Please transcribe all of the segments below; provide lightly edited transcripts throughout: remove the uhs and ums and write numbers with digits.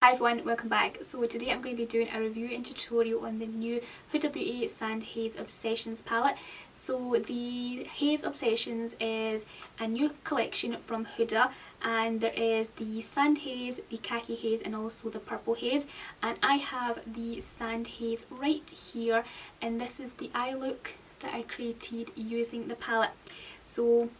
Hi everyone, welcome back. So today I'm going to be doing a review and tutorial on the new HUDA Beauty Sand Haze Obsessions palette. So the Haze Obsessions is a new collection from HUDA, and there is the Sand Haze, the Khaki Haze and also the Purple Haze, and I have the Sand Haze right here, and this is the eye look that I created using the palette. So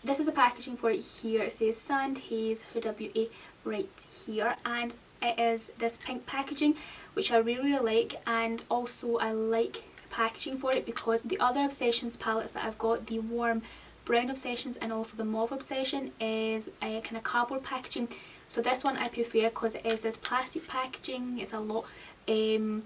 this is the packaging for it here. It says Sand Haze HUDA Beauty right here, and it is this pink packaging which I really like, and also I like the packaging for it because the other Obsessions palettes that I've got, the warm brown Obsessions and also the mauve Obsession, is a kind of cardboard packaging. So this one I prefer because it is this plastic packaging. It's a lot, to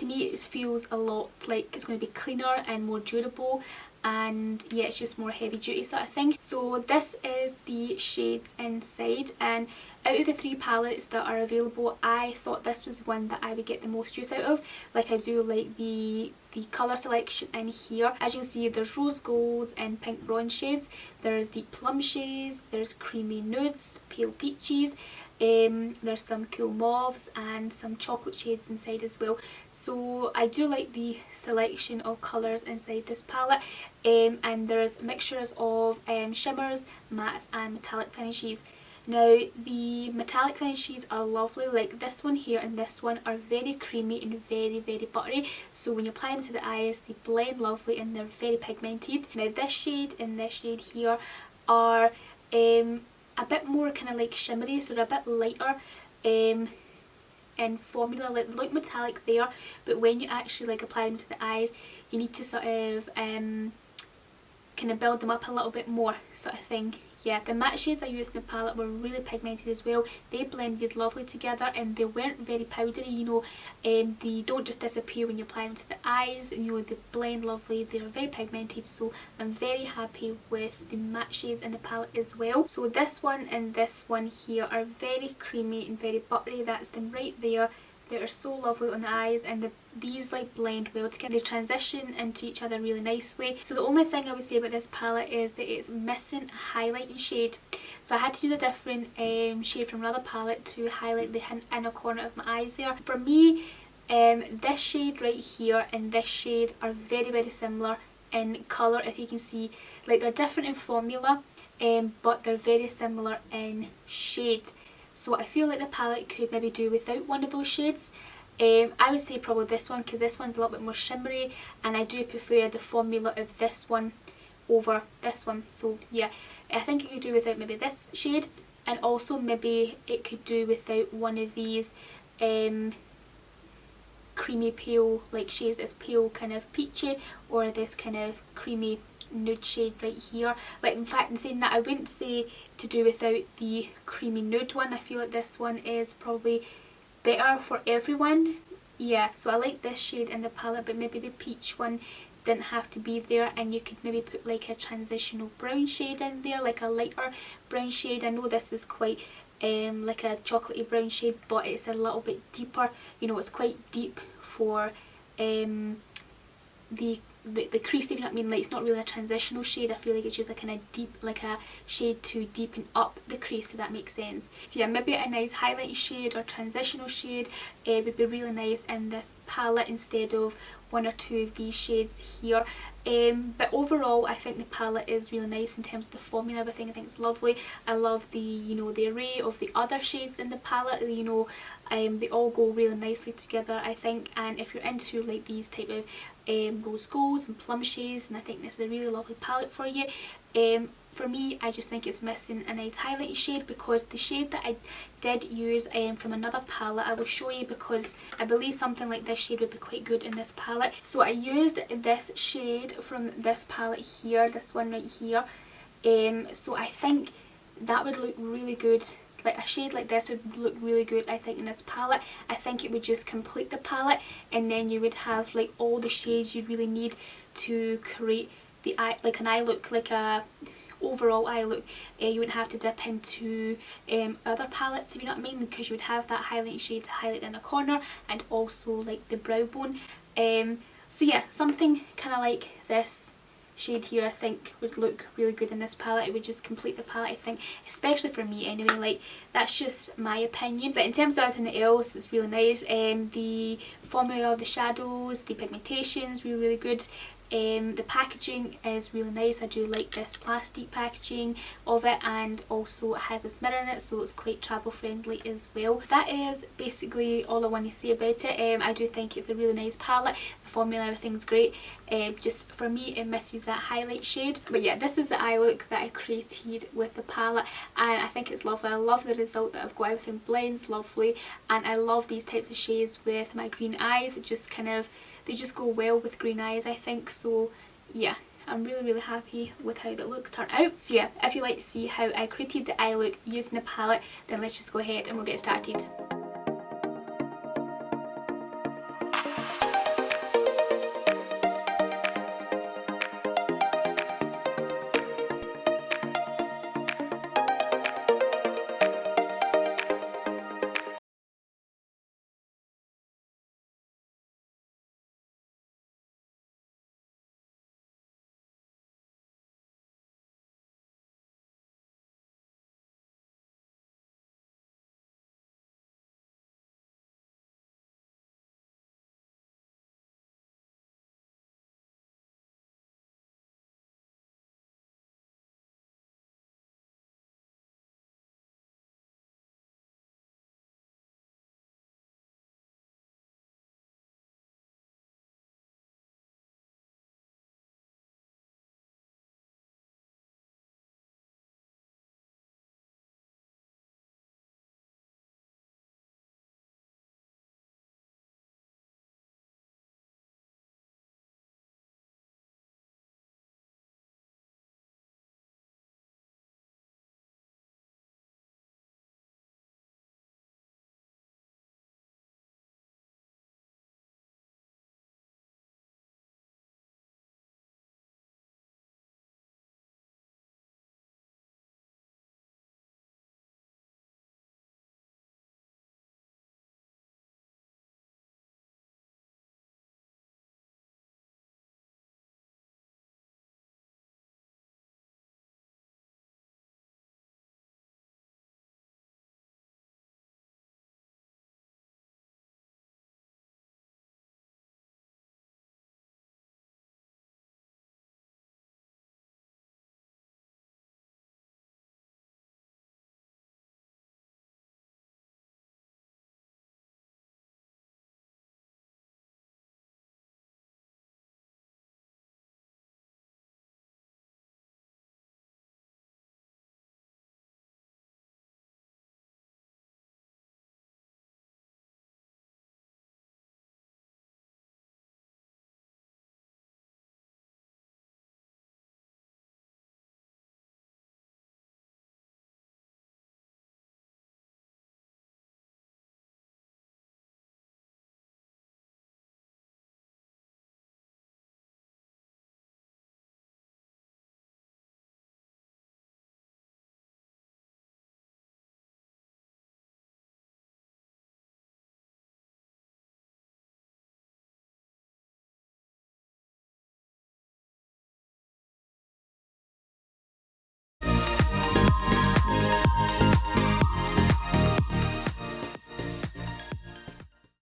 me it feels a lot like it's going to be cleaner and more durable, and yeah, it's just more heavy duty sort of thing. So this is the shades inside, and out of the three palettes that are available, I thought this was one that I would get the most use out of. Like, I do like the colour selection in here. As you can see, there's rose golds and pink bronze shades, there's deep plum shades, there's creamy nudes, pale peaches, there's some cool mauves and some chocolate shades inside as well. So I do like the selection of colours inside this palette, and there's mixtures of shimmers, mattes and metallic finishes. Now the metallic finishes are lovely, like this one here and this one are very creamy and very buttery, so when you apply them to the eyes they blend lovely and they're very pigmented. Now this shade and this shade here are a bit more kind of like shimmery, so they're a bit lighter in formula, like metallic there, but when you actually like apply them to the eyes you need to sort of kind of build them up a little bit more sort of thing. Yeah, the matte shades I used in the palette were really pigmented as well. They blended lovely together and they weren't very powdery, you know, they don't just disappear when you apply them to the eyes, and you know, they blend lovely, they're very pigmented, so I'm very happy with the matte shades in the palette as well. So this one and this one here are very creamy and very buttery, that's them right there. They are so lovely on the eyes, and these like blend well together. They transition into each other really nicely. So the only thing I would say about this palette is that it's missing a highlighting shade. So I had to use a different shade from another palette to highlight the inner corner of my eyes there. For me, this shade right here and this shade are very similar in colour, if you can see. Like, they're different in formula, but they're very similar in shade. So I feel like the palette could maybe do without one of those shades. I would say probably this one, because this one's a little bit more shimmery and I do prefer the formula of this one over this one. So yeah, I think it could do without maybe this shade, and also maybe it could do without one of these creamy pale like shades, this pale kind of peachy, or this kind of creamy nude shade right here. Like, in fact, in saying that, I wouldn't say to do without the creamy nude one. I feel like this one is probably better for everyone. Yeah, so I like this shade in the palette, but maybe the peach one didn't have to be there, and you could maybe put like a transitional brown shade in there, like a lighter brown shade. I know this is quite like a chocolatey brown shade, but it's a little bit deeper, you know, it's quite deep for the crease, if you know what I mean. Like, it's not really a transitional shade. I feel like it's just a kind of deep, like a shade to deepen up the crease, if that makes sense. So yeah, maybe a nice highlight shade or transitional shade would be really nice in this palette instead of one or two of these shades here. But overall I think the palette is really nice in terms of the formula. I think it's lovely. I love the, you know, the array of the other shades in the palette, you know, they all go really nicely together, I think. And if you're into like these type of rose golds and plum shades, and I think this is a really lovely palette for you. For me, I just think it's missing a nice highlight shade, because the shade that I did use from another palette I will show you, because I believe something like this shade would be quite good in this palette. So I used this shade from this palette here, this one right here. So I think that would look really good. Like, a shade like this would look really good, I think, in this palette. I think it would just complete the palette, and then you would have like all the shades you really need to create the eye, like an eye look, like a overall eye look. You wouldn't have to dip into other palettes, if you know what I mean, because you would have that highlighting shade to highlight in the corner and also like the brow bone. So yeah, something kind of like this shade here I think would look really good in this palette. It would just complete the palette I think, especially for me anyway. Like, that's just my opinion. But in terms of everything else, it's really nice. The formula of the shadows, the pigmentation is really good. The packaging is really nice. I do like this plastic packaging of it, and also it has this mirror in it, so it's quite travel friendly as well. That is basically all I want to say about it. I do think it's a really nice palette. The formula, everything's great. Just for me it misses that highlight shade. But yeah, this is the eye look that I created with the palette, and I think it's lovely. I love the result that I've got. Everything blends lovely, and I love these types of shades with my green eyes. It just kind of, they just go well with green eyes I think. So yeah, I'm really happy with how the looks turn out. So yeah, if you'd like to see how I created the eye look using the palette, then let's just go ahead and we'll get started.